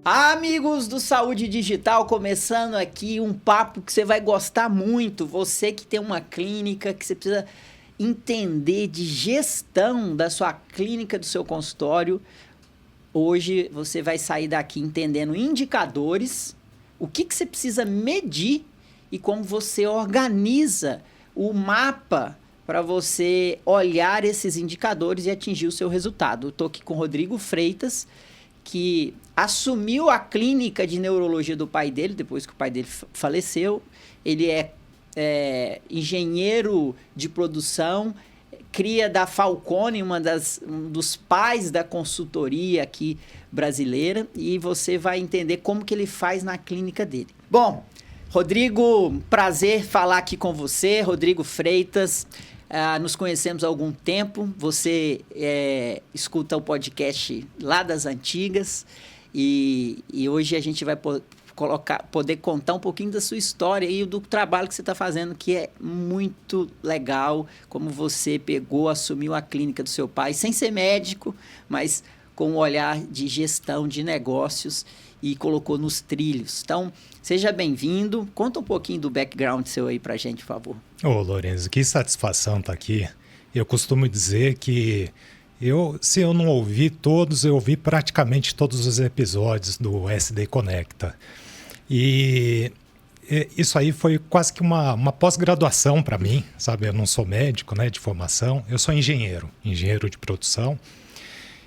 Amigos do Saúde Digital, começando aqui um papo que você vai gostar muito. Você que tem uma clínica, que você precisa entender de gestão da sua clínica, do seu consultório. Hoje você vai sair daqui entendendo indicadores, o que você precisa medir e como você organiza o mapa para você olhar esses indicadores e atingir o seu resultado. Eu estou aqui com o Rodrigo Freitas, que assumiu a clínica de neurologia do pai dele, depois que o pai dele faleceu. Ele é engenheiro de produção, cria da Falcone, um dos pais da consultoria aqui brasileira, e você vai entender como que ele faz na clínica dele. Bom, Rodrigo, prazer falar aqui com você, Rodrigo Freitas. Nos conhecemos há algum tempo, você escuta o podcast lá das antigas e hoje a gente vai poder contar um pouquinho da sua história e do trabalho que você está fazendo, que é muito legal, como você assumiu a clínica do seu pai, sem ser médico, mas com um olhar de gestão de negócios e colocou nos trilhos. Então, seja bem-vindo. Conta um pouquinho do background seu aí pra gente, por favor. Ô, Lourenço, que satisfação estar aqui. Eu costumo dizer que se eu não ouvi todos, eu ouvi praticamente todos os episódios do SD Conecta. E isso aí foi quase que uma pós-graduação para mim, sabe? Eu não sou médico, né, de formação, eu sou engenheiro de produção.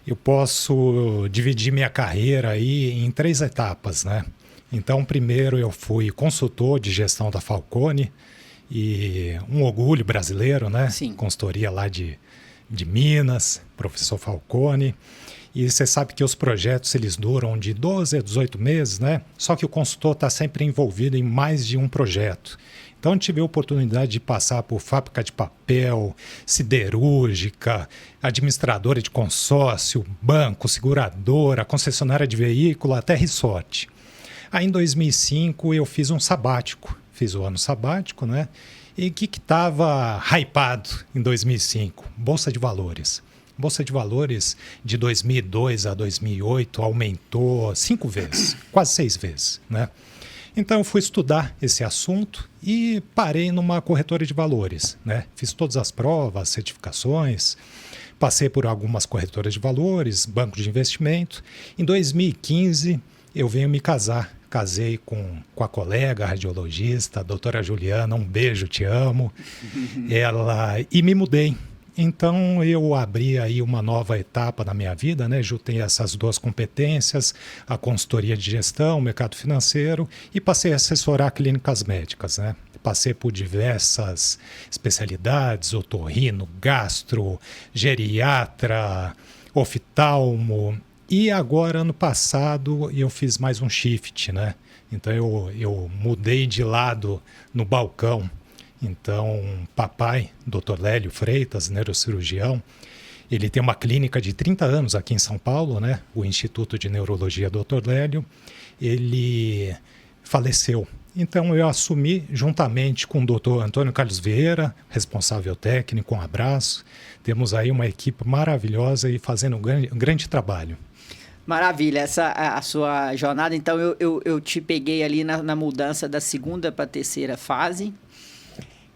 Eu posso dividir minha carreira aí em 3 etapas, né? Então, primeiro eu fui consultor de gestão da Falcone, e um orgulho brasileiro, né? Sim. Consultoria lá de Minas, professor Falcone. E você sabe que os projetos eles duram de 12 a 18 meses, né? Só que o consultor está sempre envolvido em mais de um projeto. Então, eu tive a oportunidade de passar por fábrica de papel, siderúrgica, administradora de consórcio, banco, seguradora, concessionária de veículo, até resort. Aí, em 2005, eu fiz um sabático. Fiz o ano sabático, né? E o que estava hypado em 2005? Bolsa de Valores. Bolsa de Valores de 2002 a 2008 aumentou 5 vezes, quase 6 vezes, né? Então, eu fui estudar esse assunto e parei numa corretora de valores, né? Fiz todas as provas, certificações, passei por algumas corretoras de valores, banco de investimento. Em 2015, eu venho me casar. Casei com a colega radiologista, a doutora Juliana, um beijo, te amo. E me mudei. Então, eu abri aí uma nova etapa na minha vida, né? Juntei essas 2 competências, a consultoria de gestão, o mercado financeiro, e passei a assessorar clínicas médicas, né? Passei por diversas especialidades, otorrino, gastro, geriatra, oftalmo. E agora, ano passado, eu fiz mais um shift, né? Então, eu mudei de lado no balcão. Então, papai, Dr. Lélio Freitas, neurocirurgião, ele tem uma clínica de 30 anos aqui em São Paulo, né? O Instituto de Neurologia Dr. Lélio, ele faleceu. Então, eu assumi juntamente com o Dr. Antônio Carlos Vieira, responsável técnico, um abraço. Temos aí uma equipe maravilhosa e fazendo um grande trabalho. Maravilha, a sua jornada. Então, eu te peguei ali na mudança da 2ª para a 3ª fase.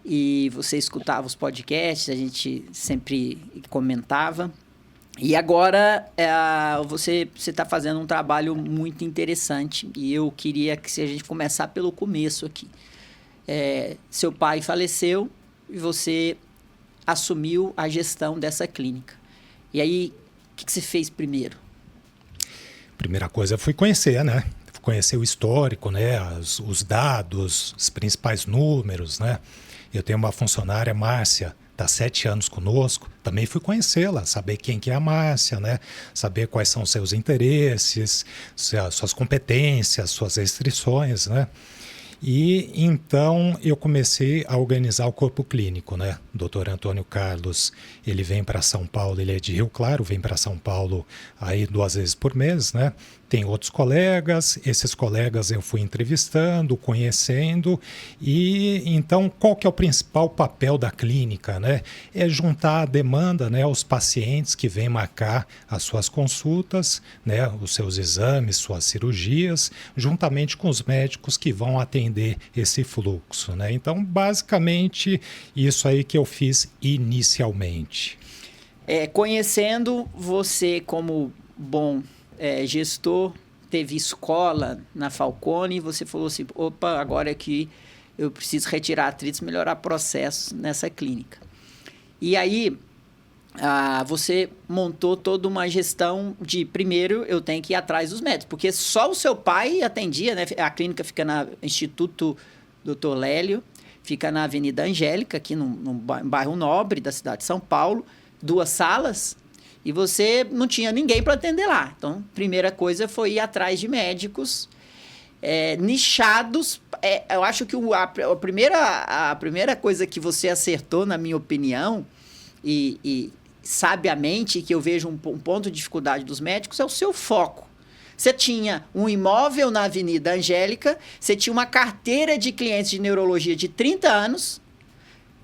E você escutava os podcasts, a gente sempre comentava. E agora você está fazendo um trabalho muito interessante. E eu queria que a gente começar pelo começo aqui. Seu pai faleceu e você assumiu a gestão dessa clínica. E aí, o que você fez primeiro? Primeira coisa, eu fui conhecer, né? Conhecer o histórico, né? Os dados, os principais números, né? Eu tenho uma funcionária, Márcia, está 7 anos conosco. Também fui conhecê-la, saber quem que é a Márcia, né? Saber quais são os seus interesses, suas competências, suas restrições, né? E então eu comecei a organizar o corpo clínico, né? O doutor Antônio Carlos, ele vem para São Paulo, ele é de Rio Claro, vem para São Paulo aí 2 vezes por mês, né? tem outros colegas, esses colegas eu fui entrevistando, conhecendo, e então qual que é o principal papel da clínica, né? É juntar a demanda, né, aos pacientes que vêm marcar as suas consultas, né, os seus exames, suas cirurgias, juntamente com os médicos que vão atender esse fluxo, né? Então, basicamente, isso aí que eu fiz inicialmente. Conhecendo você como bom gestor, teve escola na Falcone, você falou assim, opa, agora é que eu preciso retirar atritos, melhorar processos nessa clínica. E aí, você montou toda uma gestão de, primeiro, eu tenho que ir atrás dos médicos, porque só o seu pai atendia, né? A clínica fica no Instituto Dr. Lélio, fica na Avenida Angélica, aqui no bairro Nobre da cidade de São Paulo, 2 salas, e você não tinha ninguém para atender lá. Então, primeira coisa foi ir atrás de médicos nichados. Eu acho que a primeira coisa que você acertou, na minha opinião, e sabiamente, que eu vejo um ponto de dificuldade dos médicos, é o seu foco. Você tinha um imóvel na Avenida Angélica, você tinha uma carteira de clientes de neurologia de 30 anos,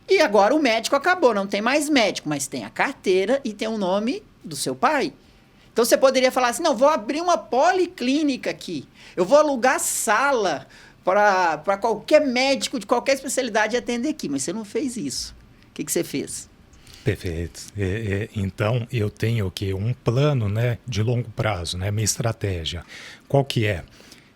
e agora o médico acabou, não tem mais médico, mas tem a carteira e tem o nome do seu pai. Então você poderia falar assim, não, vou abrir uma policlínica aqui, eu vou alugar sala para qualquer médico de qualquer especialidade atender aqui, mas você não fez isso. O que você fez? Perfeito. Então, eu tenho aqui um plano, né, de longo prazo, né, minha estratégia. Qual que é?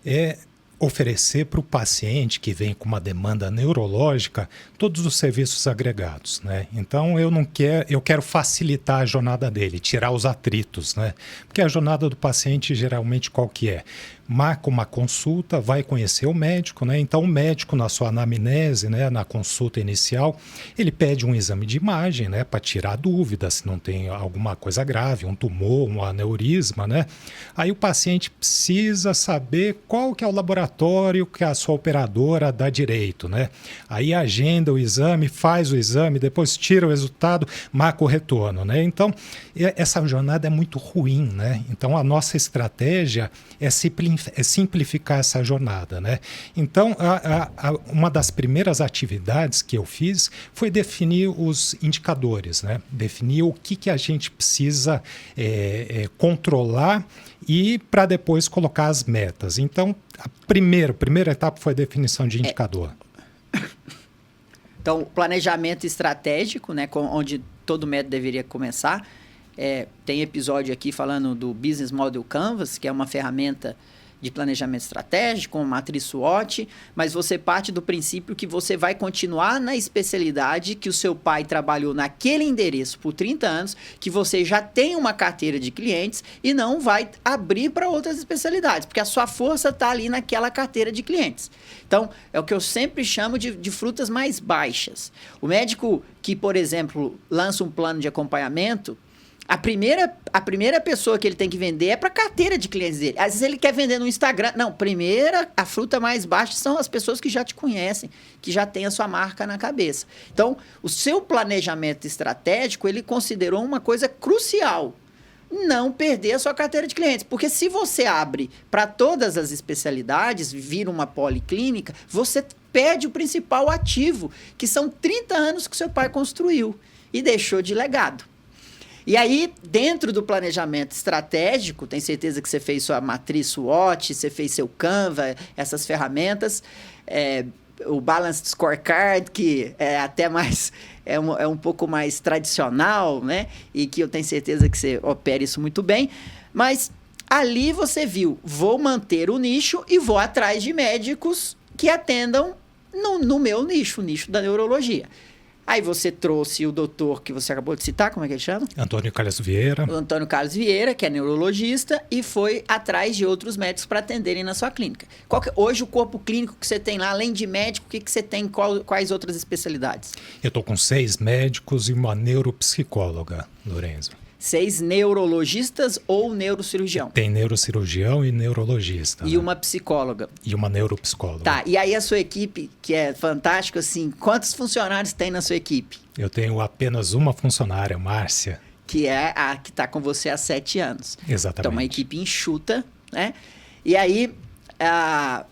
É oferecer para o paciente que vem com uma demanda neurológica todos os serviços agregados, né? Então eu quero facilitar a jornada dele, tirar os atritos, né? Porque a jornada do paciente geralmente qual que é? Marca uma consulta, vai conhecer o médico, né? Então o médico na sua anamnese, né, na consulta inicial, ele pede um exame de imagem, né, para tirar dúvidas se não tem alguma coisa grave, um tumor, um aneurisma, né? Aí o paciente precisa saber qual que é o laboratório que a sua operadora dá direito, né? Aí agenda o exame, faz o exame, depois tira o resultado, marca o retorno, né? Então essa jornada é muito ruim, né? Então a nossa estratégia é simplificar essa jornada, né? Então, uma das primeiras atividades que eu fiz foi definir os indicadores, né? Definir o que a gente precisa controlar e para depois colocar as metas. Então, a primeira etapa foi a definição de indicador. Então, planejamento estratégico, né? Onde todo método deveria começar. Tem episódio aqui falando do Business Model Canvas, que é uma ferramenta de planejamento estratégico, uma matriz SWOT, mas você parte do princípio que você vai continuar na especialidade que o seu pai trabalhou naquele endereço por 30 anos, que você já tem uma carteira de clientes e não vai abrir para outras especialidades, porque a sua força está ali naquela carteira de clientes. Então, é o que eu sempre chamo de frutas mais baixas. O médico que, por exemplo, lança um plano de acompanhamento, a primeira pessoa que ele tem que vender é para a carteira de clientes dele. Às vezes ele quer vender no Instagram. Não, a fruta mais baixa são as pessoas que já te conhecem, que já têm a sua marca na cabeça. Então, o seu planejamento estratégico, ele considerou uma coisa crucial. Não perder a sua carteira de clientes. Porque se você abre para todas as especialidades, vira uma policlínica, você perde o principal ativo, que são 30 anos que seu pai construiu e deixou de legado. E aí, dentro do planejamento estratégico, tenho certeza que você fez sua matriz SWOT, você fez seu Canva, essas ferramentas, o Balanced Scorecard, que é até mais, é um pouco mais tradicional, né? E que eu tenho certeza que você opera isso muito bem. Mas ali você viu, vou manter o nicho e vou atrás de médicos que atendam no meu nicho, o nicho da neurologia. Aí você trouxe o doutor que você acabou de citar, como é que ele chama? Antônio Carlos Vieira. O Antônio Carlos Vieira, que é neurologista, e foi atrás de outros médicos para atenderem na sua clínica. Hoje o corpo clínico que você tem lá, além de médico, o que você tem, quais outras especialidades? Eu estou com 6 médicos e uma neuropsicóloga, Lorenzo. 6 neurologistas ou neurocirurgião? Tem neurocirurgião e neurologista. E né? Uma psicóloga. E uma neuropsicóloga. Tá, e aí a sua equipe, que é fantástico, assim, quantos funcionários tem na sua equipe? Eu tenho apenas uma funcionária, Márcia. Que é a que está com você há 7 anos. Exatamente. Então, uma equipe enxuta, né? E aí, a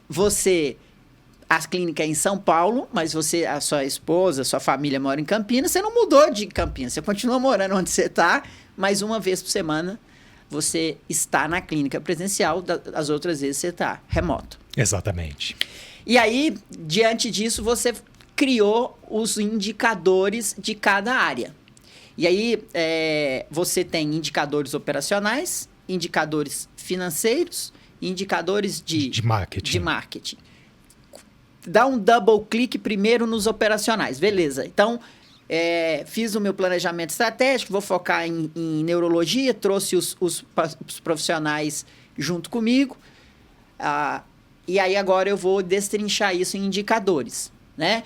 clínica é em São Paulo, mas a sua esposa, a sua família mora em Campinas, você não mudou de Campinas, você continua morando onde você está, mas uma vez por semana você está na clínica presencial, as outras vezes você está remoto. Exatamente. E aí, diante disso, você criou os indicadores de cada área. E aí, você tem indicadores operacionais, indicadores financeiros, indicadores de marketing. Dá um double clique primeiro nos operacionais. Beleza. Então, fiz o meu planejamento estratégico, vou focar em neurologia, trouxe os profissionais junto comigo. E aí agora eu vou destrinchar isso em indicadores, né?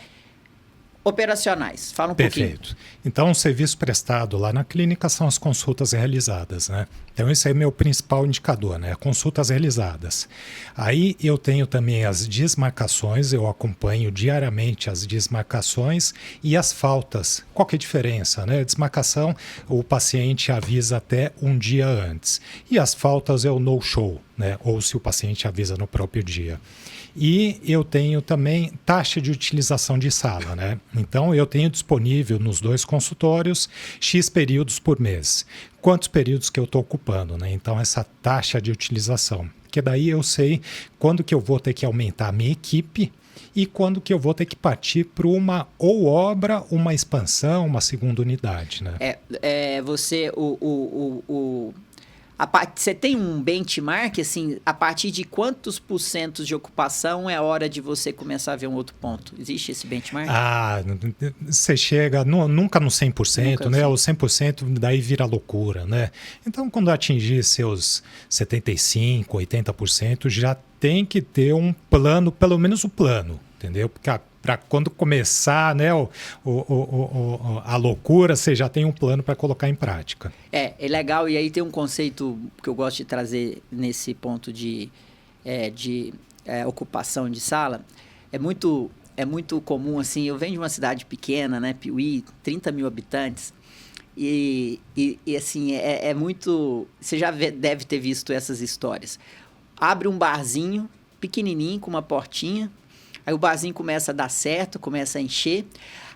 Operacionais. Fala um pouquinho. Perfeito. Então, o serviço prestado lá na clínica são as consultas realizadas, né? Então, esse é meu principal indicador, né? Consultas realizadas. Aí, eu tenho também as desmarcações, eu acompanho diariamente as desmarcações e as faltas. Qual que é a diferença, né? Desmarcação, o paciente avisa até um dia antes. E as faltas é o no-show, né? Ou se o paciente avisa no próprio dia. E eu tenho também taxa de utilização de sala, né? Então, eu tenho disponível nos 2 consultórios X períodos por mês. Quantos períodos que eu estou ocupando, né? Então, essa taxa de utilização. Porque daí eu sei quando que eu vou ter que aumentar a minha equipe e quando que eu vou ter que partir para uma obra, uma expansão, uma segunda unidade, né? Você tem um benchmark, assim, a partir de quantos % de ocupação é hora de você começar a ver um outro ponto? Existe esse benchmark? Você chega nunca no 100%, nunca, né? O 100% daí vira loucura, né? Então, quando atingir seus 75%, 80%, já tem que ter um plano, pelo menos o plano, entendeu? Porque para quando começar, né, a loucura, você já tem um plano para colocar em prática. É legal, e aí tem um conceito que eu gosto de trazer nesse ponto de ocupação de sala. É muito comum, assim, eu venho de uma cidade pequena, né, Piuí, 30 mil habitantes, e assim, é muito... Você já deve ter visto essas histórias. Abre um barzinho, pequenininho, com uma portinha, aí o barzinho começa a dar certo, começa a encher.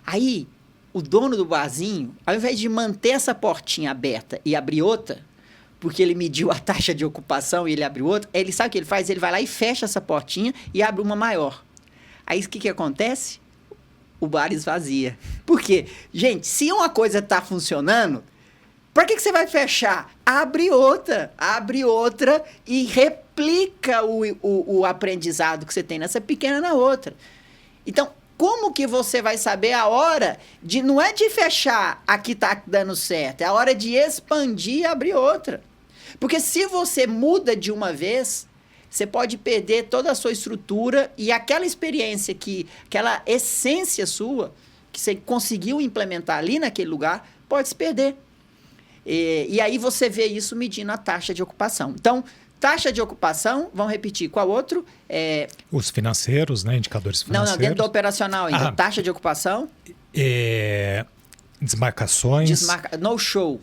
Aí, o dono do barzinho, ao invés de manter essa portinha aberta e abrir outra, porque ele mediu a taxa de ocupação e ele abriu outra, ele sabe o que ele faz? Ele vai lá e fecha essa portinha e abre uma maior. Aí, o que acontece? O bar esvazia. Por quê? Gente, se uma coisa está funcionando, por que você vai fechar? Abre outra e replica o aprendizado que você tem nessa pequena na outra. Então, como que você vai saber a hora de... Não é de fechar a que está dando certo, é a hora de expandir e abrir outra. Porque se você muda de uma vez, você pode perder toda a sua estrutura e aquela experiência, aquela essência sua, que você conseguiu implementar ali naquele lugar, pode se perder. E aí você vê isso medindo a taxa de ocupação. Então, taxa de ocupação, vamos repetir, qual outro? Os financeiros, né? Indicadores financeiros. Não, dentro do operacional ainda. Taxa de ocupação. Desmarcações. No show.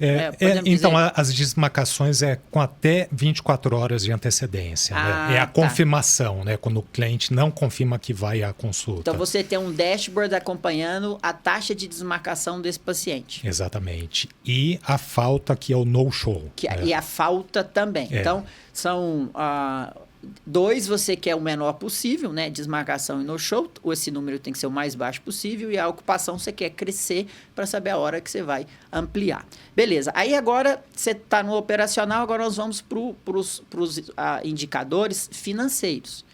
Então, as desmarcações é com até 24 horas de antecedência. Né? É a confirmação, né? Quando o cliente não confirma que vai à consulta. Então, você tem um dashboard acompanhando a taxa de desmarcação desse paciente. Exatamente. E a falta, que é o no-show. E a falta também. Então, são... 2, você quer o menor possível, né? Desmarcação e no-show. Esse número tem que ser o mais baixo possível. E a ocupação você quer crescer para saber a hora que você vai ampliar. Beleza. Aí agora você está no operacional, agora nós vamos para os indicadores financeiros.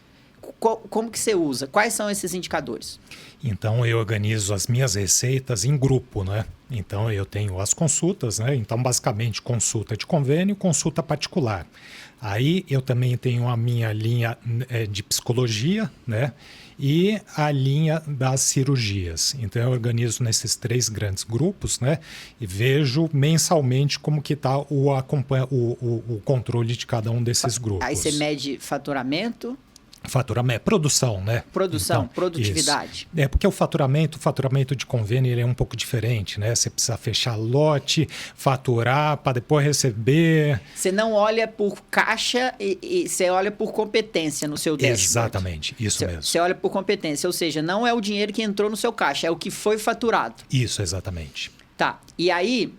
Como que você usa? Quais são esses indicadores? Então, eu organizo as minhas receitas em grupo, né? Então, eu tenho as consultas, né? Então, basicamente, consulta de convênio, consulta particular. Aí, eu também tenho a minha linha de psicologia, né? E a linha das cirurgias. Então, eu organizo nesses 3 grandes grupos, né? E vejo mensalmente como que está o controle de cada um desses grupos. Aí, você mede faturamento? Faturamento, produção, né? Produção, então, produtividade. Isso. Porque o faturamento de convênio ele é um pouco diferente, né? Você precisa fechar lote, faturar para depois receber. Você não olha por caixa e você olha por competência no seu dashboard. Exatamente, isso mesmo. Você olha por competência, ou seja, não é o dinheiro que entrou no seu caixa, é o que foi faturado. Isso, exatamente. Tá, e aí...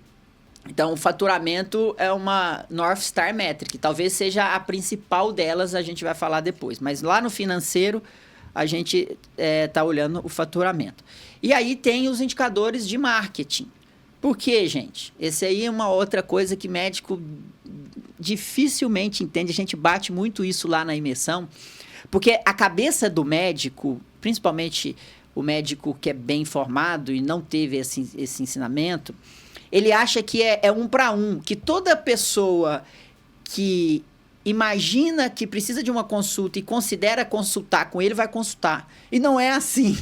Então, o faturamento é uma North Star Metric. Talvez seja a principal delas, a gente vai falar depois. Mas lá no financeiro, a gente está olhando o faturamento. E aí tem os indicadores de marketing. Por quê, gente? Esse aí é uma outra coisa que médico dificilmente entende. A gente bate muito isso lá na imersão. Porque a cabeça do médico, principalmente o médico que é bem formado e não teve esse ensinamento... Ele acha que é 1 para 1, que toda pessoa que imagina que precisa de uma consulta e considera consultar com ele, vai consultar. E não é assim.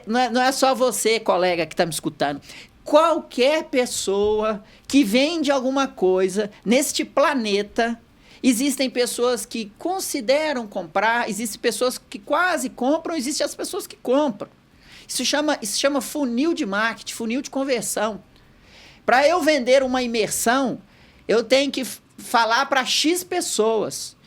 Não é só você, colega, que está me escutando. Qualquer pessoa que vende alguma coisa neste planeta, existem pessoas que consideram comprar, existem pessoas que quase compram, existem as pessoas que compram. Isso chama funil de marketing, funil de conversão. Para eu vender uma imersão, eu tenho que falar para X pessoas.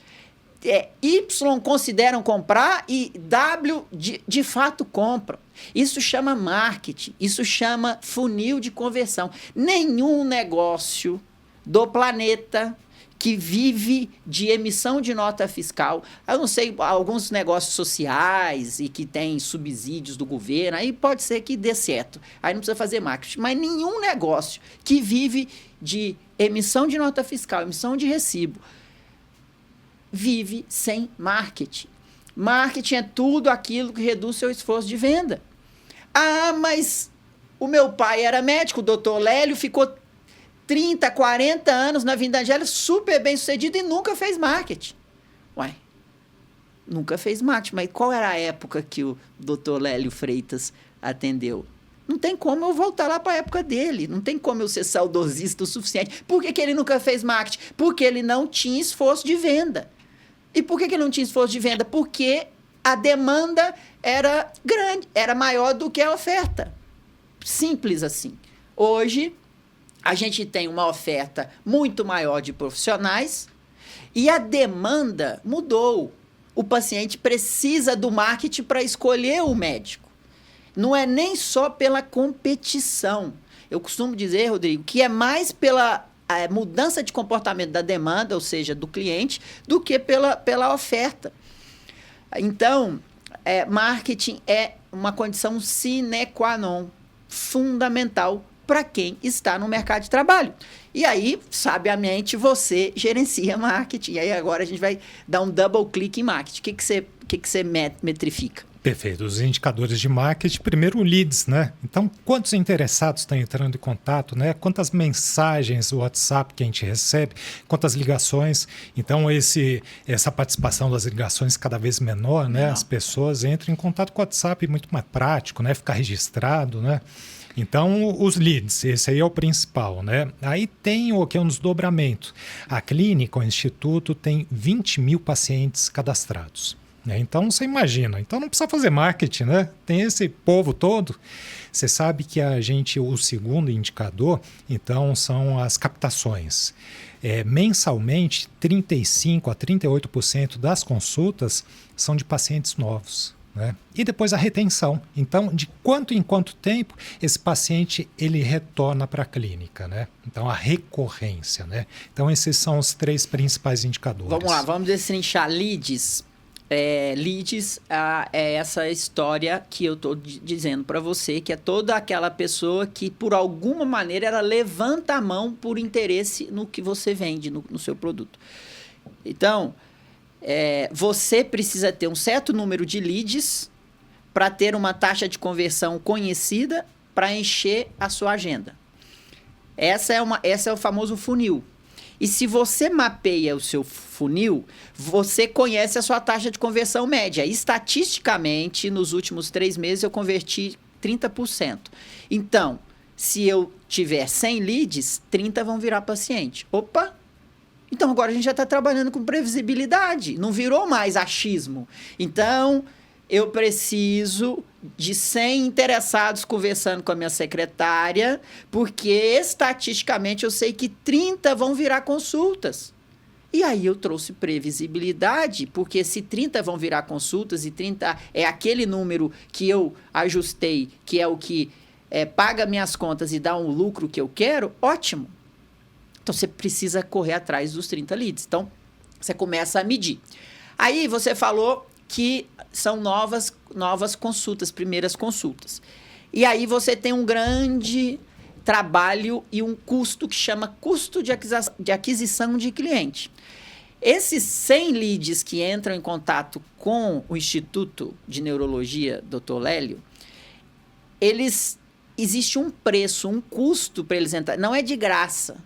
Y consideram comprar e W de fato compram. Isso chama marketing, isso chama funil de conversão. Nenhum negócio do planeta que vive de emissão de nota fiscal, eu não sei, alguns negócios sociais e que tem subsídios do governo, aí pode ser que dê certo, aí não precisa fazer marketing, mas nenhum negócio que vive de emissão de nota fiscal, emissão de recibo, vive sem marketing. Marketing é tudo aquilo que reduz seu esforço de venda. Ah, mas o meu pai era médico, o doutor Lélio, ficou 30, 40 anos na Vida Angélica, super bem sucedido e nunca fez marketing. Uai, nunca fez marketing, mas qual era a época que o doutor Lélio Freitas atendeu? Não tem como eu voltar lá para a época dele, não tem como eu ser saudosista o suficiente. Por que ele nunca fez marketing? Porque ele não tinha esforço de venda. E por que ele não tinha esforço de venda? Porque a demanda era grande, era maior do que a oferta. Simples assim. Hoje, a gente tem uma oferta muito maior de profissionais e a demanda mudou. O paciente precisa do marketing para escolher o médico. Não é nem só pela competição. Eu costumo dizer, Rodrigo, que é mais pela mudança de comportamento da demanda, ou seja, do cliente, do que pela oferta. Então, marketing é uma condição sine qua non, fundamental para quem está no mercado de trabalho. E aí, sabiamente, você gerencia marketing. E aí agora a gente vai dar um double click em marketing. O que você metrifica? Perfeito. Os indicadores de marketing, primeiro leads, né? Então, quantos interessados estão entrando em contato, né? Quantas mensagens, o WhatsApp que a gente recebe, quantas ligações. Então, essa participação das ligações cada vez menor, né? As pessoas entram em contato com o WhatsApp, muito mais prático, né? Ficar registrado, né? Então, os leads, esse aí é o principal, né? Aí tem o que é um desdobramento. A clínica, o instituto, tem 20 mil pacientes cadastrados. Né? Então, você imagina. Então, não precisa fazer marketing, né? Tem esse povo todo. Você sabe que o segundo indicador, então, são as captações. Mensalmente, 35% a 38% das consultas são de pacientes novos. Né? E depois a retenção. Então, de quanto em quanto tempo esse paciente ele retorna para a clínica, né? Então, a recorrência, né? Então, esses são os 3 principais indicadores. Vamos lá, vamos destrinchar leads. Leads é essa história que eu estou dizendo para você, que é toda aquela pessoa que, por alguma maneira, ela levanta a mão por interesse no que você vende, no seu produto. Então, você precisa ter um certo número de leads para ter uma taxa de conversão conhecida para encher a sua agenda. Essa é o famoso funil. E se você mapeia o seu funil, você conhece a sua taxa de conversão média. Estatisticamente, nos últimos 3 meses, eu converti 30%. Então, se eu tiver 100 leads, 30 vão virar paciente. Opa! Então, agora a gente já está trabalhando com previsibilidade, não virou mais achismo. Então, eu preciso de 100 interessados conversando com a minha secretária, porque estatisticamente eu sei que 30 vão virar consultas. E aí eu trouxe previsibilidade, porque se 30 vão virar consultas e 30 é aquele número que eu ajustei, que é o que paga minhas contas e dá um lucro que eu quero, ótimo. Então, você precisa correr atrás dos 30 leads. Então, você começa a medir. Aí, você falou que são novas consultas, primeiras consultas. E aí, você tem um grande trabalho e um custo que chama custo de aquisição de cliente. Esses 100 leads que entram em contato com o Instituto de Neurologia, Dr. Lélio, existe um preço, um custo para eles entrarem. Não é de graça.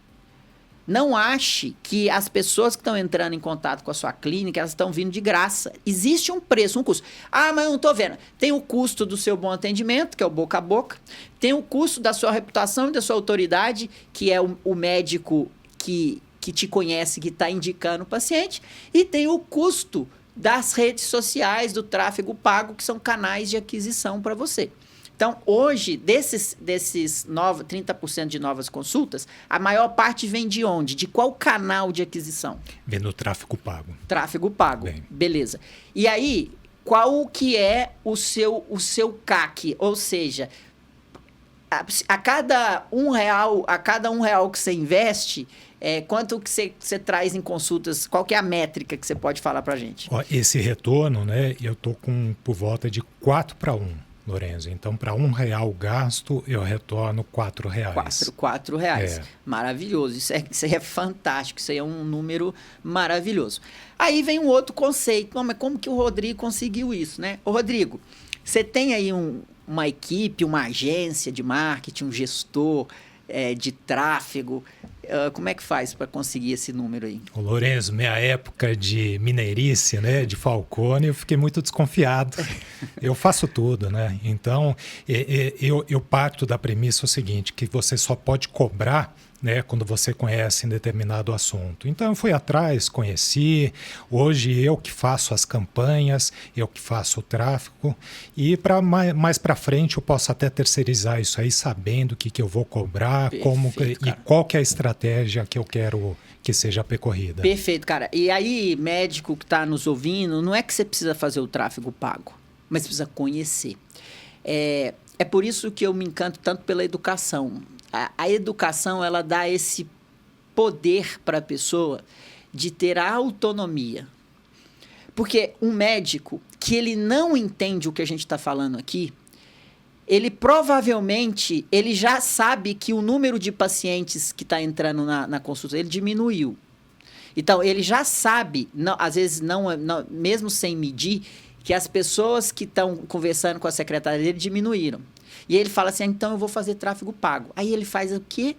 Não ache que as pessoas que estão entrando em contato com a sua clínica, elas estão vindo de graça. Existe um preço, um custo. Ah, mas eu não estou vendo. Tem o custo do seu bom atendimento, que é o boca a boca. Tem o custo da sua reputação e da sua autoridade, que é o médico que te conhece, que está indicando o paciente. E tem o custo das redes sociais, do tráfego pago, que são canais de aquisição para você. Então, hoje, desses 30% de novas consultas, a maior parte vem de onde? De qual canal de aquisição? Vem no tráfego pago. Tráfego pago, Bem. Beleza. E aí, qual que é o seu CAC? Ou seja, a cada R$1 que você investe, quanto que você traz em consultas? Qual que é a métrica que você pode falar para a gente? Ó, esse retorno, né, eu estou por volta de 4-1. Lorenzo, então para R$1 gasto, eu retorno R$4. R$4. Maravilhoso, isso aí é fantástico, isso aí é um número maravilhoso. Aí vem um outro conceito, mas como que o Rodrigo conseguiu isso, né? Ô Rodrigo, você tem aí uma equipe, uma agência de marketing, um gestor de tráfego, como é que faz para conseguir esse número aí? O Lorenzo, minha época de mineirice, né, de Falcone, eu fiquei muito desconfiado. Eu faço tudo, né? Então, eu parto da premissa o seguinte, que você só pode cobrar, né, quando você conhece um determinado assunto. Então, eu fui atrás, conheci. Hoje, eu que faço as campanhas, eu que faço o tráfego. E mais para frente, eu posso até terceirizar isso aí, sabendo o que eu vou cobrar, Perfeito, e qual que é a estratégia que eu quero que seja percorrida. Perfeito, cara. E aí, médico que está nos ouvindo, não é que você precisa fazer o tráfego pago, mas você precisa conhecer. É por isso que eu me encanto tanto pela educação. A educação, ela dá esse poder para a pessoa de ter a autonomia. Porque um médico que ele não entende o que a gente está falando aqui, ele provavelmente já sabe que o número de pacientes que está entrando na consulta, ele diminuiu. Então, ele já sabe, às vezes não, mesmo sem medir, que as pessoas que estão conversando com a secretária dele diminuíram. E ele fala assim, então eu vou fazer tráfego pago. Aí ele faz o quê?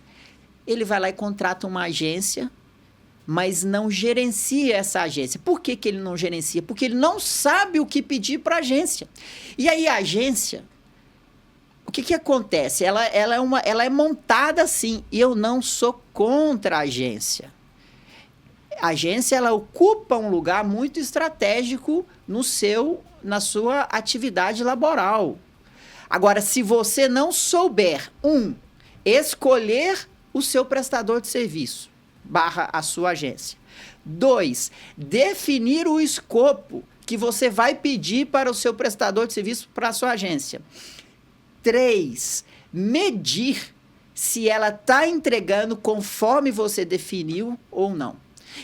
Ele vai lá e contrata uma agência, mas não gerencia essa agência. Por que ele não gerencia? Porque ele não sabe o que pedir para a agência. E aí a agência, o que acontece? Ela é montada assim, e eu não sou contra a agência. A agência, ela ocupa um lugar muito estratégico na sua atividade laboral. Agora, se você não souber, escolher o seu prestador de serviço, / a sua agência. 2, definir o escopo que você vai pedir para o seu prestador de serviço para a sua agência. 3, medir se ela está entregando conforme você definiu ou não.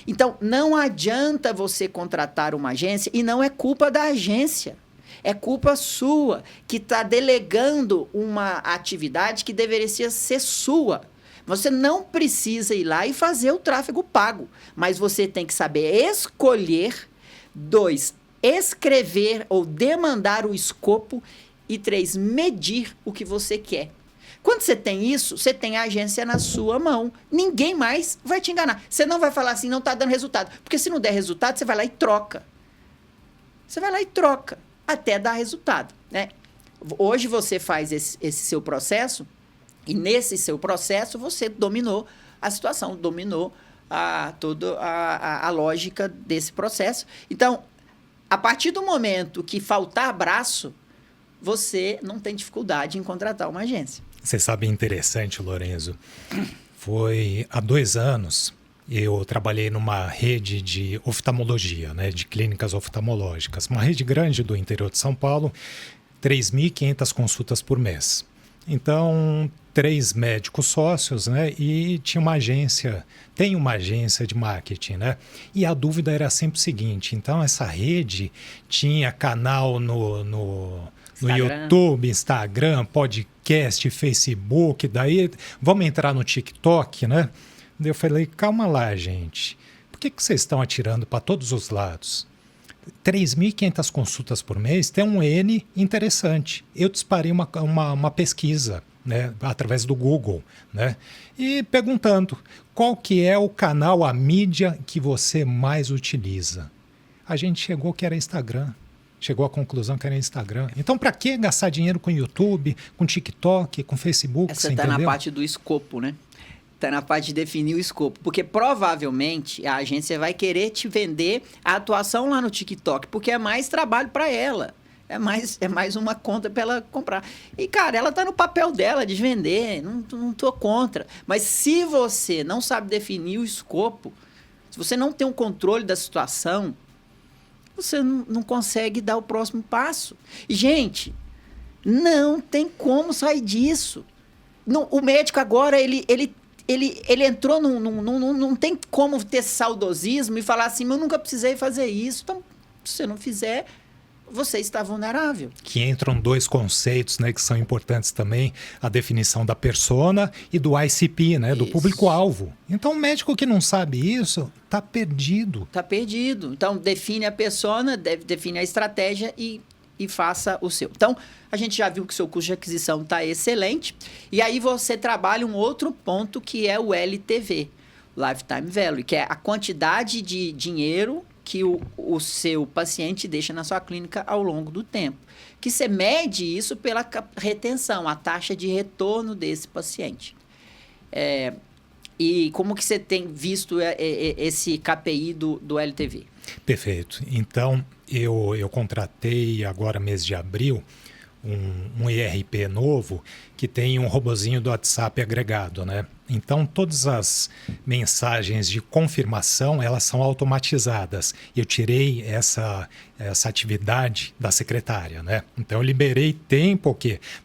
Então, não adianta você contratar uma agência e não é culpa da agência. É culpa sua, que está delegando uma atividade que deveria ser sua. Você não precisa ir lá e fazer o tráfego pago, mas você tem que saber escolher. 2, escrever ou demandar o escopo. E 3, medir o que você quer. Quando você tem isso, você tem a agência na sua mão. Ninguém mais vai te enganar. Você não vai falar assim, não está dando resultado. Porque se não der resultado, você vai lá e troca. Até dar resultado, né? Hoje você faz esse seu processo e nesse seu processo você dominou a situação, dominou toda a lógica desse processo. Então, a partir do momento que faltar braço, você não tem dificuldade em contratar uma agência. Você sabe, interessante, Lorenzo, foi há 2 anos, eu trabalhei numa rede de oftalmologia, né, de clínicas oftalmológicas, uma rede grande do interior de São Paulo, 3.500 consultas por mês. Então, 3 médicos sócios, né, e tinha uma agência, tem uma agência de marketing, né? E a dúvida era sempre o seguinte, então essa rede tinha canal no YouTube, Instagram, podcast, Facebook, daí vamos entrar no TikTok, né? Daí eu falei, calma lá, gente, por que vocês estão atirando para todos os lados? 3.500 consultas por mês tem um N interessante. Eu disparei uma pesquisa, né, através do Google, né, e perguntando qual que é o canal, a mídia que você mais utiliza. A gente chegou que era Instagram. Chegou à conclusão que era Instagram. Então, para que gastar dinheiro com YouTube, com TikTok, com Facebook? Essa está na parte do escopo, né? Está na parte de definir o escopo. Porque provavelmente a agência vai querer te vender a atuação lá no TikTok, porque é mais trabalho para ela. É mais uma conta para ela comprar. E, cara, ela está no papel dela de vender. Não estou contra. Mas se você não sabe definir o escopo, se você não tem um controle da situação, você não consegue dar o próximo passo. E, gente, não tem como sair disso. O médico agora, ele entrou não tem como ter saudosismo e falar assim, eu nunca precisei fazer isso. Então, se você não fizer, você está vulnerável. Que entram 2 conceitos, né, que são importantes também, a definição da persona e do ICP, né, do público-alvo. Então, o médico que não sabe isso está perdido. Está perdido. Então, define a persona, define a estratégia e faça o seu. Então, a gente já viu que o seu custo de aquisição está excelente. E aí você trabalha um outro ponto que é o LTV, Lifetime Value, que é a quantidade de dinheiro que o seu paciente deixa na sua clínica ao longo do tempo. Que você mede isso pela retenção, a taxa de retorno desse paciente. E como que você tem visto esse KPI do LTV? Perfeito. Então, eu contratei agora, mês de abril, um ERP novo que tem um robozinho do WhatsApp agregado, né? Então, todas as mensagens de confirmação, elas são automatizadas. Eu tirei essa atividade da secretária, né? Então, eu liberei tempo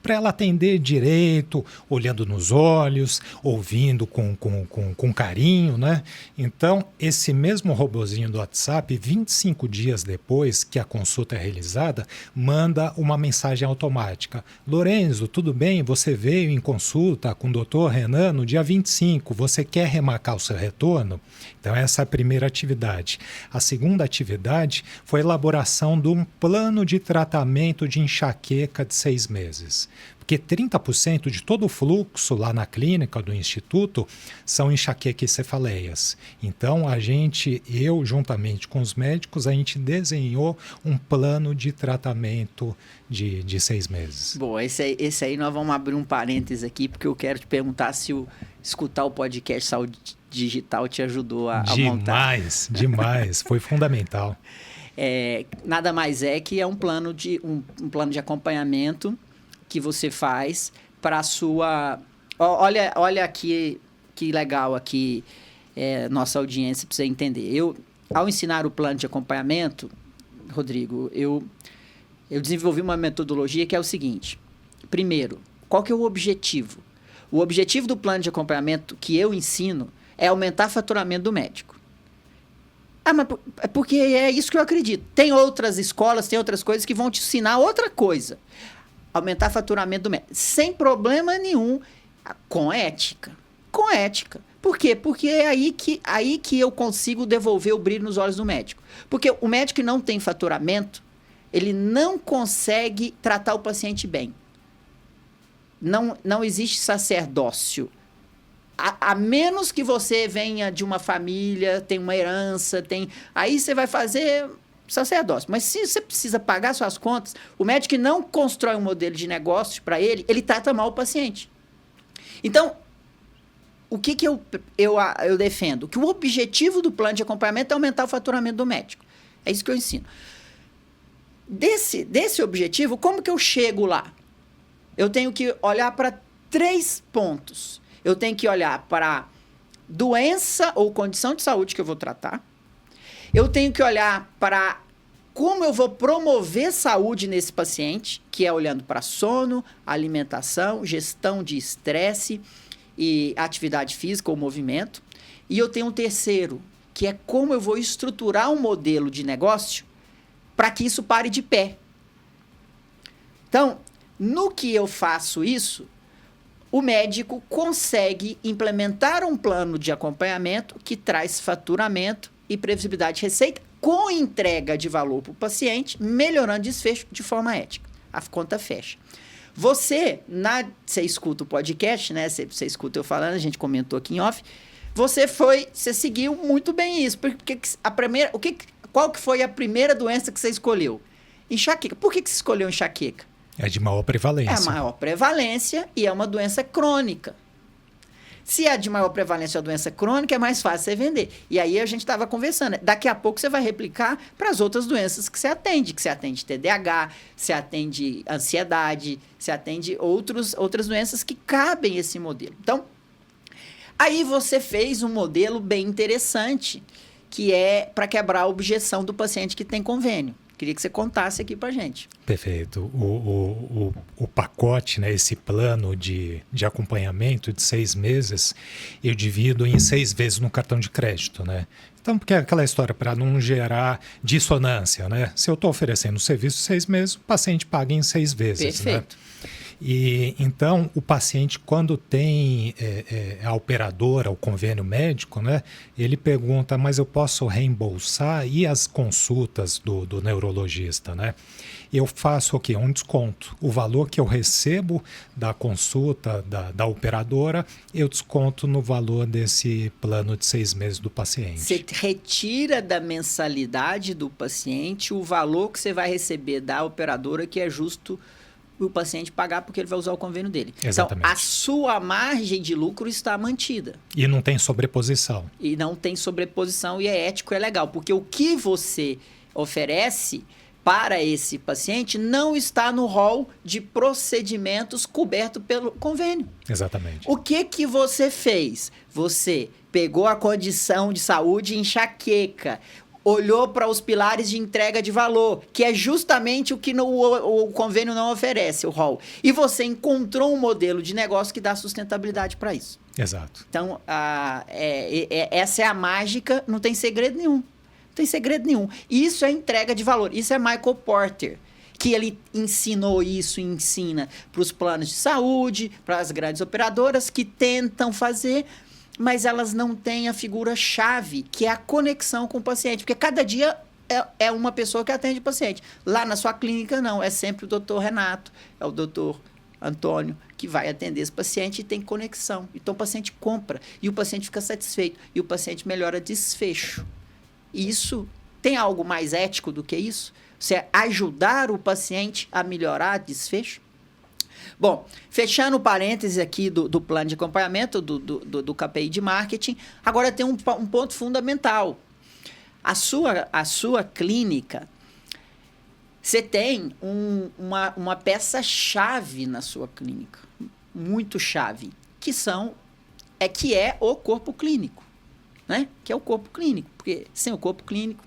para ela atender direito, olhando nos olhos, ouvindo com carinho, né? Então, esse mesmo robozinho do WhatsApp, 25 dias depois que a consulta é realizada, manda uma mensagem automática. Lorenzo, tudo bem? Você veio em consulta com o doutor Renan no dia 25, você quer remarcar o seu retorno? Então, essa é a primeira atividade. A segunda atividade foi a elaboração de um plano de tratamento de enxaqueca de 6 meses. Porque 30% de todo o fluxo lá na clínica do Instituto são enxaqueca e cefaleias. Então, eu juntamente com os médicos, a gente desenhou um plano de tratamento de 6 meses. Bom, esse aí nós vamos abrir um parênteses aqui, porque eu quero te perguntar se escutar o podcast Saúde Digital te ajudou a montar. Demais. Foi fundamental. Nada mais é que é um plano de acompanhamento que você faz para a sua... Olha aqui que legal aqui, nossa audiência precisa entender. Ao ensinar o plano de acompanhamento, Rodrigo, eu desenvolvi uma metodologia que é o seguinte. Primeiro, qual que é o objetivo? O objetivo do plano de acompanhamento que eu ensino é aumentar o faturamento do médico. Mas é porque é isso que eu acredito. Tem outras escolas, tem outras coisas que vão te ensinar outra coisa. Aumentar o faturamento do médico. Sem problema nenhum. Com ética. Com ética. Por quê? Porque é aí que eu consigo devolver o brilho nos olhos do médico. Porque o médico que não tem faturamento, ele não consegue tratar o paciente bem. Não existe sacerdócio. A menos que você venha de uma família, tem uma herança, aí você vai fazer sacerdócio. Mas se você precisa pagar suas contas, o médico que não constrói um modelo de negócio para ele trata mal o paciente. Então, o que eu defendo? Que o objetivo do plano de acompanhamento é aumentar o faturamento do médico. É isso que eu ensino. Desse objetivo, como que eu chego lá? Eu tenho que olhar para 3 pontos. Eu tenho que olhar para doença ou condição de saúde que eu vou tratar. Eu tenho que olhar para como eu vou promover saúde nesse paciente, que é olhando para sono, alimentação, gestão de estresse e atividade física ou movimento. E eu tenho um terceiro, que é como eu vou estruturar um modelo de negócio para que isso pare de pé. Então, no que eu faço isso, o médico consegue implementar um plano de acompanhamento que traz faturamento e previsibilidade de receita com entrega de valor para o paciente, melhorando o desfecho de forma ética. A conta fecha. Você escuta o podcast, né? Você escuta eu falando, a gente comentou aqui em off. Você seguiu muito bem isso. Porque qual que foi a primeira doença que você escolheu? Enxaqueca. Por que você escolheu enxaqueca? É de maior prevalência. É a maior prevalência e é uma doença crônica. Se é de maior prevalência a doença crônica, é mais fácil você vender. E aí a gente estava conversando. Daqui a pouco você vai replicar para as outras doenças que você atende. Que você atende TDAH, você atende ansiedade, você atende outras doenças que cabem esse modelo. Então, aí você fez um modelo bem interessante, que é para quebrar a objeção do paciente que tem convênio. Queria que você contasse aqui para a gente. Perfeito. O pacote, né, esse plano de acompanhamento de 6 meses, eu divido em 6 vezes no cartão de crédito, né? Então, porque é aquela história para não gerar dissonância, né? Se eu estou oferecendo o serviço de 6 meses, o paciente paga em 6 vezes. Perfeito. Né? E então o paciente, quando tem a operadora, o convênio médico, né, ele pergunta, mas eu posso reembolsar? E as consultas do neurologista, né? Eu faço o quê? Um desconto. O valor que eu recebo da consulta da operadora, eu desconto no valor desse plano de 6 meses do paciente. Você retira da mensalidade do paciente o valor que você vai receber da operadora, que é justo o paciente pagar porque ele vai usar o convênio dele. Exatamente. Então, a sua margem de lucro está mantida. E não tem sobreposição. E não tem sobreposição e é ético e é legal, porque o que você oferece para esse paciente não está no rol de procedimentos coberto pelo convênio. Exatamente. O que você fez? Você pegou a condição de saúde enxaqueca, olhou para os pilares de entrega de valor, que é justamente o que o convênio não oferece, o rol. E você encontrou um modelo de negócio que dá sustentabilidade para isso. Exato. Então, essa é a mágica, não tem segredo nenhum. Não tem segredo nenhum. Isso é entrega de valor. Isso é Michael Porter, que ele ensinou isso e ensina para os planos de saúde, para as grandes operadoras que tentam fazer, mas elas não têm a figura-chave, que é a conexão com o paciente. Porque cada dia é uma pessoa que atende o paciente. Lá na sua clínica, não. É sempre o doutor Renato, é o doutor Antônio, que vai atender esse paciente e tem conexão. Então, o paciente compra e o paciente fica satisfeito. E o paciente melhora desfecho. Isso, tem algo mais ético do que isso? Você ajudar o paciente a melhorar desfecho? Bom, fechando o parêntese aqui do plano de acompanhamento, do KPI de marketing, agora tem um ponto fundamental. A sua clínica, você tem uma peça-chave na sua clínica, muito chave, que é o corpo clínico, né? Que é o corpo clínico, porque sem o corpo clínico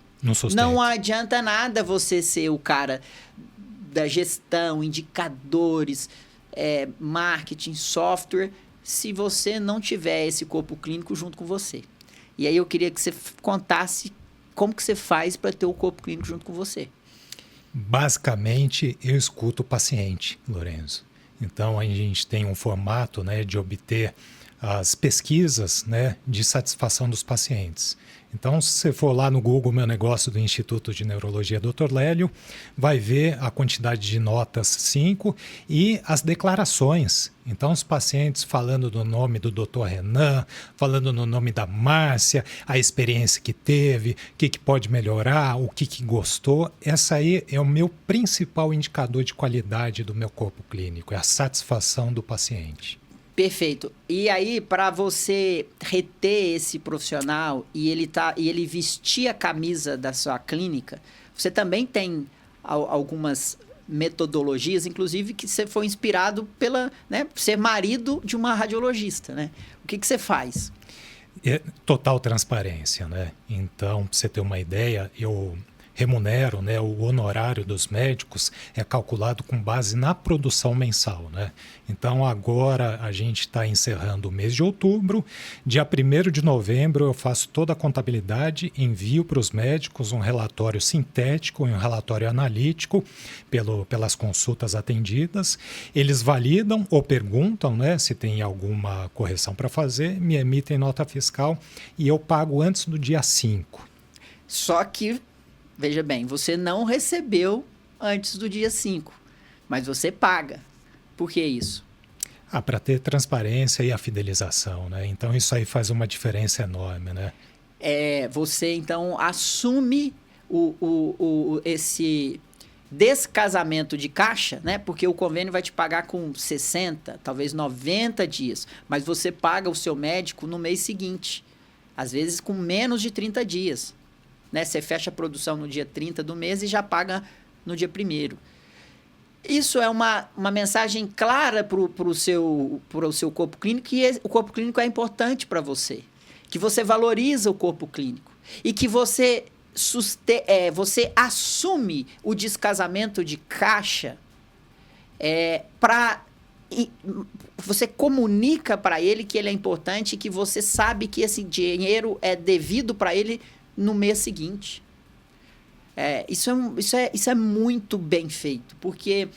não adianta nada você ser o cara da gestão, indicadores, marketing, software, se você não tiver esse corpo clínico junto com você. E aí eu queria que você contasse como que você faz para ter o corpo clínico junto com você. Basicamente, eu escuto o paciente, Lorenzo. Então, a gente tem um formato, né, de obter as pesquisas, né, de satisfação dos pacientes. Então, se você for lá no Google Meu Negócio do Instituto de Neurologia Dr. Lélio, vai ver a quantidade de notas 5 e as declarações. Então, os pacientes falando do nome do Dr. Renan, falando no nome da Márcia, a experiência que teve, o que pode melhorar, o que gostou. Essa aí é o meu principal indicador de qualidade do meu corpo clínico, é a satisfação do paciente. Perfeito. E aí, para você reter esse profissional e ele vestir a camisa da sua clínica, você também tem algumas metodologias, inclusive que você foi inspirado pela, né, ser marido de uma radiologista, né? O que você faz? Total transparência, né? Então, para você ter uma ideia, eu remunero, né, o honorário dos médicos é calculado com base na produção mensal, né? Então agora a gente está encerrando o mês de outubro, dia 1º de novembro eu faço toda a contabilidade, envio para os médicos um relatório sintético e um relatório analítico pelas consultas atendidas, eles validam ou perguntam, né, se tem alguma correção para fazer, me emitem nota fiscal e eu pago antes do dia 5. Só que veja bem, você não recebeu antes do dia 5, mas você paga. Por que isso? Para ter transparência e a fidelização, né? Então isso aí faz uma diferença enorme, né? Você então assume esse descasamento de caixa, né? Porque o convênio vai te pagar com 60, talvez 90 dias, mas você paga o seu médico no mês seguinte, às vezes com menos de 30 dias. Né? Você fecha a produção no dia 30 do mês e já paga no dia 1º. Isso é uma mensagem clara para o seu corpo clínico, que o corpo clínico é importante para você, que você valoriza o corpo clínico e que você assume o descasamento de caixa você comunica para ele que ele é importante e que você sabe que esse dinheiro é devido para ele no mês seguinte. Isso é muito bem feito, porque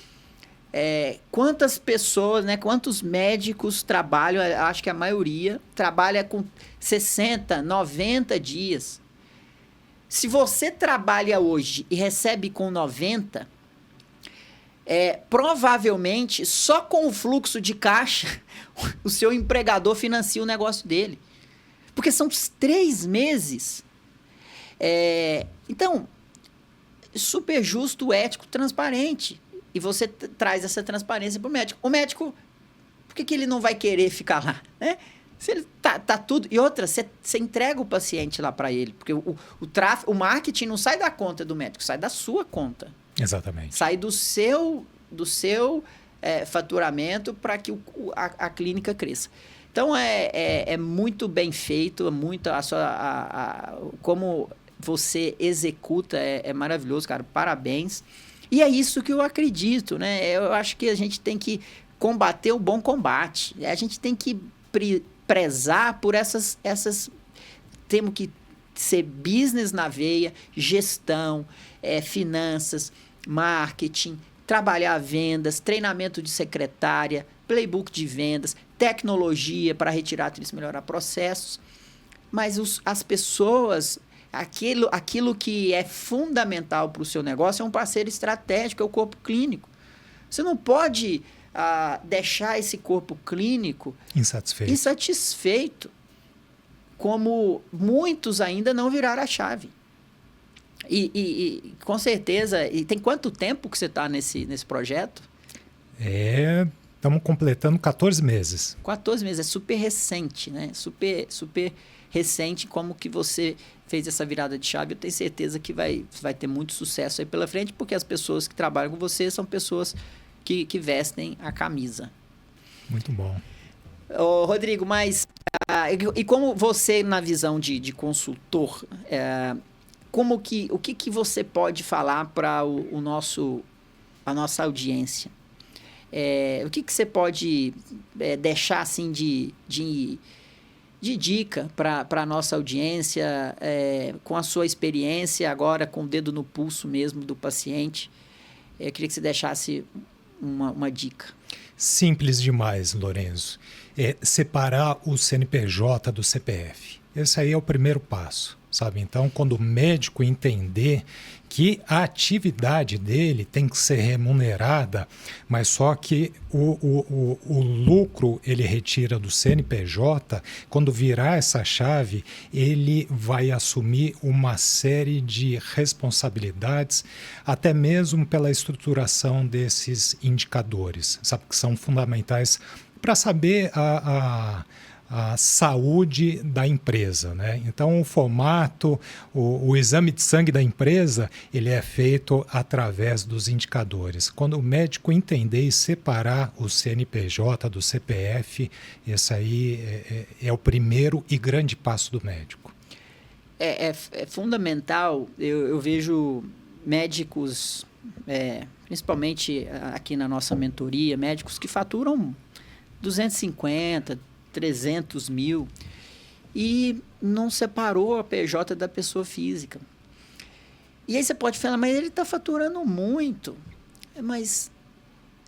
quantas pessoas, né, quantos médicos trabalham, acho que a maioria trabalha com 60, 90 dias. Se você trabalha hoje e recebe com 90, provavelmente só com o fluxo de caixa o seu empregador financia o negócio dele. Porque são 3 meses. Então, super justo, ético, transparente. E você traz essa transparência para o médico. O médico, por que ele não vai querer ficar lá? Né? Se ele tá tudo... E outra, você entrega o paciente lá para ele. Porque o marketing não sai da conta do médico, sai da sua conta. Exatamente. Sai do seu faturamento para que a clínica cresça. Então, é muito bem feito, como você executa é maravilhoso, cara. Parabéns. E é isso que eu acredito, né? Eu acho que a gente tem que combater o bom combate. A gente tem que prezar por essas... Temos que ser business na veia, gestão, finanças, marketing, trabalhar vendas, treinamento de secretária, playbook de vendas, tecnologia para retirar atriz e melhorar processos. Mas as pessoas, aquilo que é fundamental para o seu negócio é um parceiro estratégico, é o corpo clínico. Você não pode deixar esse corpo clínico insatisfeito, como muitos ainda não viraram a chave. E com certeza... E tem quanto tempo que você está nesse projeto? Estamos completando 14 meses. 14 meses, é super recente, né? Super, super recente como que você fez essa virada de chave. Eu tenho certeza que vai ter muito sucesso aí pela frente, porque as pessoas que trabalham com você são pessoas que vestem a camisa. Muito bom. Rodrigo, mas... e como você, na visão de consultor... o que você pode falar para a nossa audiência? O que você pode deixar assim de dica para a nossa audiência, com a sua experiência, agora com o dedo no pulso mesmo do paciente? Eu queria que você deixasse uma dica. Simples demais, Lorenzo. Separar o CNPJ do CPF. Esse aí é o primeiro passo. Sabe? Então, quando o médico entender que a atividade dele tem que ser remunerada, mas só que o lucro ele retira do CNPJ, quando virar essa chave, ele vai assumir uma série de responsabilidades, até mesmo pela estruturação desses indicadores, sabe? Que são fundamentais para saber a saúde da empresa, né? Então, o formato, o exame de sangue da empresa, ele é feito através dos indicadores. Quando o médico entender e separar o CNPJ do CPF, esse aí é o primeiro e grande passo do médico. É fundamental, eu vejo médicos, principalmente aqui na nossa mentoria, médicos que faturam 250, 300 mil e não separou a PJ da pessoa física. E aí você pode falar, mas ele está faturando muito. Mas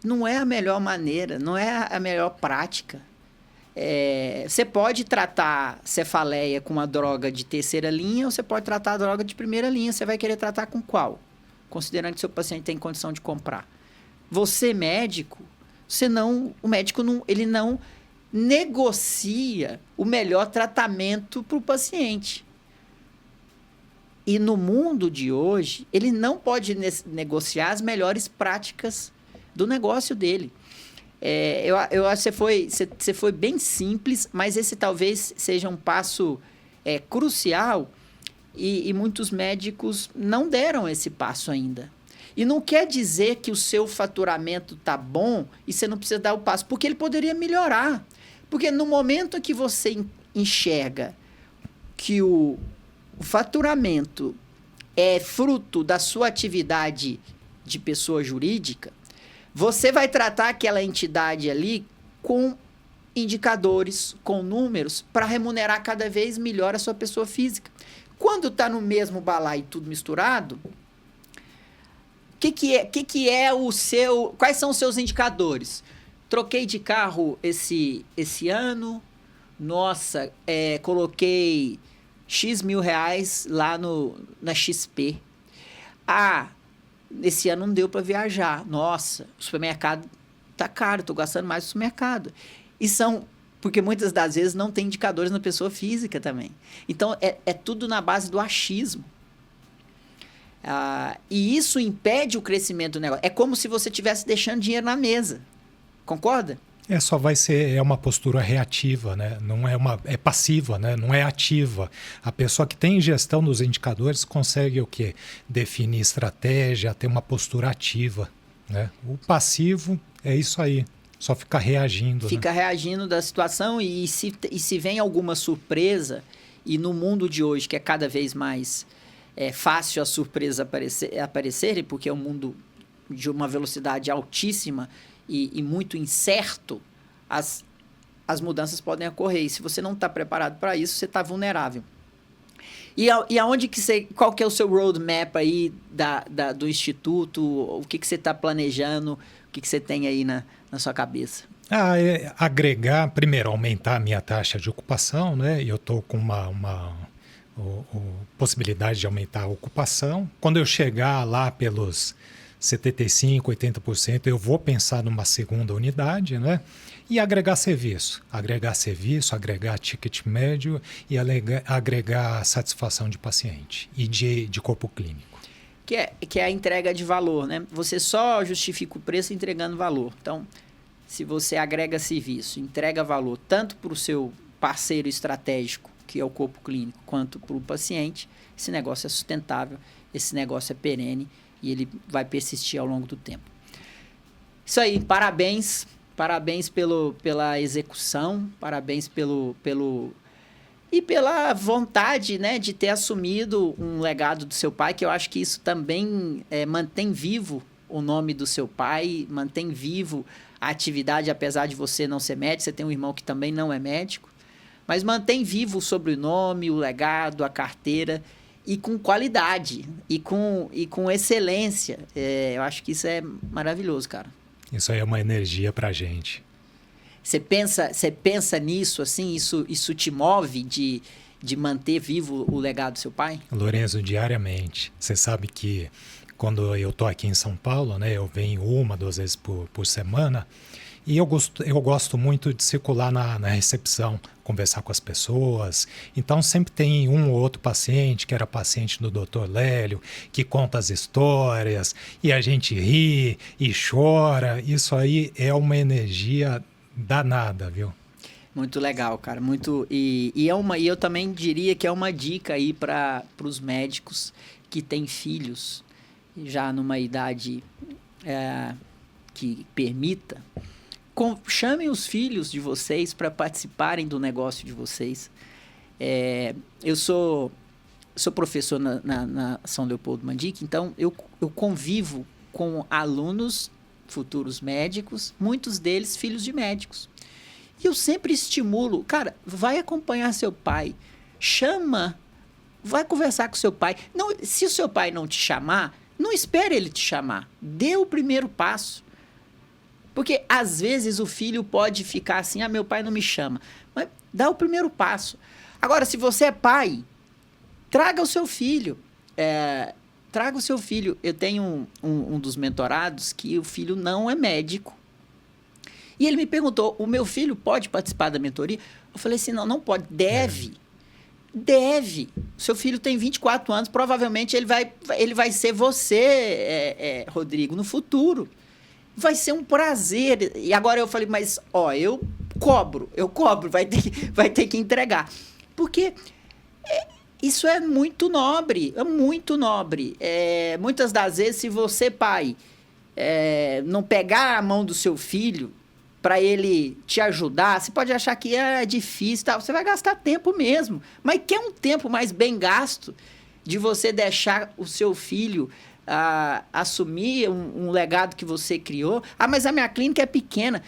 não é a melhor maneira, não é a melhor prática. Você pode tratar cefaleia com uma droga de terceira linha ou você pode tratar a droga de primeira linha. Você vai querer tratar com qual? Considerando que seu paciente tem condição de comprar. Você, médico, o médico ele não negocia o melhor tratamento para o paciente. E no mundo de hoje, ele não pode negociar as melhores práticas do negócio dele. Eu acho que você foi bem simples, mas esse talvez seja um passo crucial e muitos médicos não deram esse passo ainda. E não quer dizer que o seu faturamento está bom e você não precisa dar o passo, porque ele poderia melhorar. Porque no momento que você enxerga que o faturamento é fruto da sua atividade de pessoa jurídica, você vai tratar aquela entidade ali com indicadores, com números, para remunerar cada vez melhor a sua pessoa física. Quando está no mesmo balaio tudo misturado, quais são os seus indicadores? Troquei de carro esse ano, nossa, coloquei X mil reais lá na XP. Esse ano não deu para viajar. Nossa, o supermercado tá caro, estou gastando mais no supermercado. Porque muitas das vezes não tem indicadores na pessoa física também. Então, é tudo na base do achismo. E isso impede o crescimento do negócio. É como se você estivesse deixando dinheiro na mesa. Concorda? Só vai ser uma postura reativa, né? Não é passiva, né? Não é ativa. A pessoa que tem gestão dos indicadores consegue o quê? Definir estratégia, ter uma postura ativa, né? O passivo é isso aí, só ficar reagindo. Fica reagindo da situação e se vem alguma surpresa, e no mundo de hoje, que é cada vez mais fácil a surpresa aparecer, porque é um mundo de uma velocidade altíssima, e muito incerto, as mudanças podem ocorrer. E se você não está preparado para isso, você está vulnerável. E aonde qual que é o seu roadmap aí do Instituto? O que você está planejando? O que você tem aí na sua cabeça? Agregar, primeiro, aumentar a minha taxa de ocupação, né? Eu estou com possibilidade de aumentar a ocupação. Quando eu chegar lá pelos 75%, 80%, eu vou pensar numa segunda unidade, né? E agregar serviço, agregar ticket médio e agregar satisfação de paciente e de corpo clínico. Que é a entrega de valor, né? Você só justifica o preço entregando valor. Então, se você agrega serviço, entrega valor tanto para o seu parceiro estratégico, que é o corpo clínico, quanto para o paciente, esse negócio é sustentável, esse negócio é perene, e ele vai persistir ao longo do tempo. Isso aí, parabéns pela execução, parabéns e pela vontade, né, de ter assumido um legado do seu pai, que eu acho que isso também mantém vivo o nome do seu pai, mantém vivo a atividade, apesar de você não ser médico, você tem um irmão que também não é médico, mas mantém vivo o sobrenome, o legado, a carteira, e com qualidade, e com excelência. Eu acho que isso é maravilhoso, cara. Isso aí é uma energia pra gente. Você pensa nisso, assim, isso te move de manter vivo o legado do seu pai? Lorenzo, diariamente. Você sabe que quando eu tô aqui em São Paulo, né, eu venho 1, 2 vezes por semana, e eu gosto muito de circular na recepção, conversar com as pessoas. Então sempre tem um ou outro paciente que era paciente do Dr. Lélio, que conta as histórias, e a gente ri e chora. Isso aí é uma energia danada, viu? Muito legal, cara. Muito, e eu também diria que é uma dica aí para os médicos que têm filhos já numa idade que permita. Chamem os filhos de vocês para participarem do negócio de vocês. Eu sou professor na São Leopoldo Mandic, então eu convivo com alunos, futuros médicos, muitos deles filhos de médicos. E eu sempre estimulo, cara, vai acompanhar seu pai, chama, vai conversar com seu pai. Não, se o seu pai não te chamar, não espere ele te chamar, dê o primeiro passo. Porque às vezes o filho pode ficar assim, meu pai não me chama, mas dá o primeiro passo. Agora, se você é pai, traga o seu filho. Traga o seu filho. Eu tenho um dos mentorados que o filho não é médico. E ele me perguntou, o meu filho pode participar da mentoria? Eu falei assim, não pode. Deve. Seu filho tem 24 anos, provavelmente ele vai ser você, Rodrigo, no futuro. Vai ser um prazer. E agora eu falei, mas, eu cobro, vai ter que entregar. Porque isso é muito nobre, muitas das vezes, se você, pai, não pegar a mão do seu filho para ele te ajudar, você pode achar que é difícil, você vai gastar tempo mesmo, mas quer um tempo mais bem gasto de você deixar o seu filho assumir um legado que você criou. Mas a minha clínica é pequena.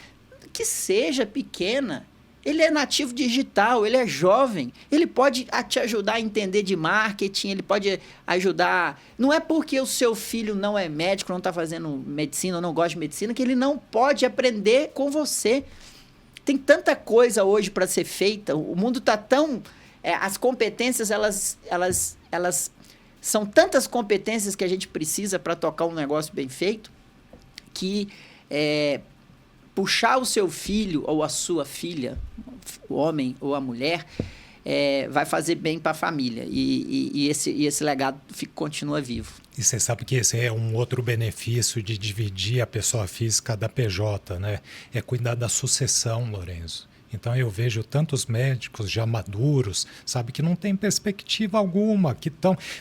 Que seja pequena. Ele é nativo digital, ele é jovem, ele pode te ajudar a entender de marketing, ele pode ajudar... Não é porque o seu filho não é médico, não está fazendo medicina ou não gosta de medicina, que ele não pode aprender com você. Tem tanta coisa hoje para ser feita, o mundo está tão... as competências, elas são tantas competências que a gente precisa para tocar um negócio bem feito, que... puxar o seu filho ou a sua filha, o homem ou a mulher, vai fazer bem para a família. E esse legado continua vivo. E você sabe que esse é um outro benefício de dividir a pessoa física da PJ, né? É cuidar da sucessão, Lourenço. Então eu vejo tantos médicos já maduros, sabe, que não tem perspectiva alguma, que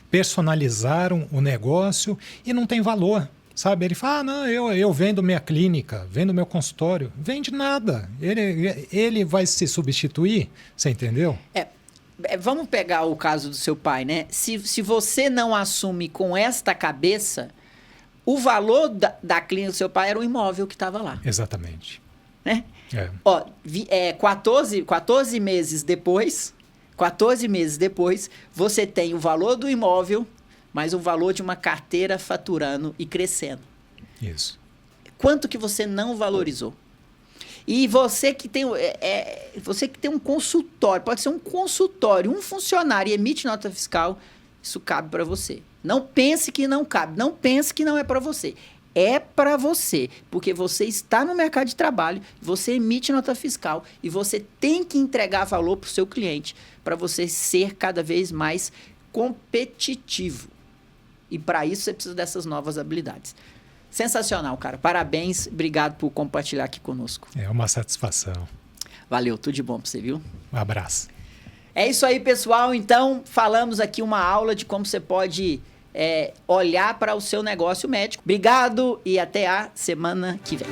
personalizaram o negócio e não tem valor. Sabe, ele fala, não, eu vendo minha clínica, vendo meu consultório. Vende nada. Ele vai se substituir, você entendeu? Vamos pegar o caso do seu pai, né? Se você não assume com esta cabeça, o valor da clínica do seu pai era o imóvel que estava lá. Exatamente. Né? 14 meses depois, você tem o valor do imóvel, mas o valor de uma carteira faturando e crescendo. Isso. Quanto que você não valorizou? E você que tem um consultório, pode ser um consultório, um funcionário e emite nota fiscal, isso cabe para você. Não pense que não cabe, não pense que não é para você. É para você, porque você está no mercado de trabalho, você emite nota fiscal e você tem que entregar valor para o seu cliente, para você ser cada vez mais competitivo. E para isso você precisa dessas novas habilidades. Sensacional, cara. Parabéns. Obrigado por compartilhar aqui conosco. É uma satisfação. Valeu. Tudo de bom para você, viu? Um abraço. É isso aí, pessoal. Então, falamos aqui uma aula de como você pode olhar para o seu negócio médico. Obrigado e até a semana que vem.